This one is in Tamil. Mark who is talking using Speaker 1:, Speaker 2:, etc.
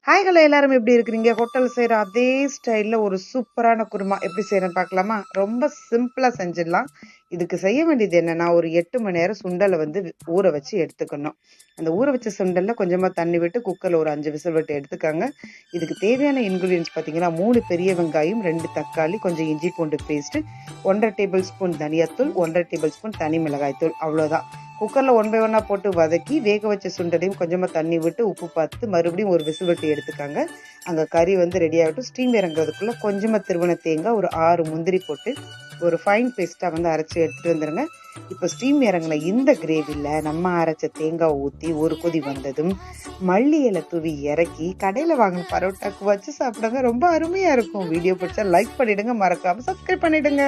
Speaker 1: ஹாய் ஹலோ எல்லாரும் எப்படி இருக்கிறீங்க? ஹோட்டல் செய்கிற அதே ஸ்டைலில் ஒரு சூப்பரான குருமா எப்படி செய்கிறேன்னு பார்க்கலாமா? ரொம்ப சிம்பிளாக செஞ்சிடலாம். இதுக்கு செய்ய வேண்டியது என்னன்னா, ஒரு 8 மணி நேரம் சுண்டலை வந்து ஊற வச்சு எடுத்துக்கணும். அந்த ஊற வச்ச சுண்டலில் கொஞ்சமாக தண்ணி விட்டு குக்கரில் ஒரு 5 விசில் விட்டு எடுத்துக்காங்க. இதுக்கு தேவையான இன்க்ரீடியன்ஸ் பார்த்தீங்கன்னா 3 பெரிய வெங்காயம், 2 தக்காளி, கொஞ்சம் இஞ்சி பூண்டு பேஸ்ட்டு, 1½ டேபிள் ஸ்பூன் தனியாத்தூள், 1½ டேபிள் ஸ்பூன் தனி மிளகாய்த்தூள், அவ்வளோதான். குக்கரில் 1 பை 1 போட்டு வதக்கி வேக வச்ச சுண்டலையும் கொஞ்சமாக தண்ணி விட்டு உப்பு பார்த்து மறுபடியும் ஒரு விசில் விட்டு எடுத்துக்காங்க. அங்கே கறி வந்து ரெடி ஆகட்டும். ஸ்டீம் இறங்குறதுக்குள்ளே கொஞ்சமாக திருவன தேங்காய், ஒரு 6 முந்திரி போட்டு ஒரு ஃபைன் பேஸ்ட்டாக வந்து அரைச்சி எடுத்துகிட்டு வந்துடுங்க. இப்போ ஸ்டீம் இறங்கின இந்த கிரேவியில் நம்ம அரைச்ச தேங்காய் ஊற்றி ஒரு கொதி வந்ததும் மல்லி இலை தூவி இறக்கி கடையில் வாங்கின பரோட்டாக்கு வச்சு சாப்பிடுங்க. ரொம்ப அருமையாக இருக்கும். வீடியோ பிடிச்சா லைக் பண்ணிவிடுங்க, மறக்காமல் சப்ஸ்கிரைப் பண்ணிவிடுங்க.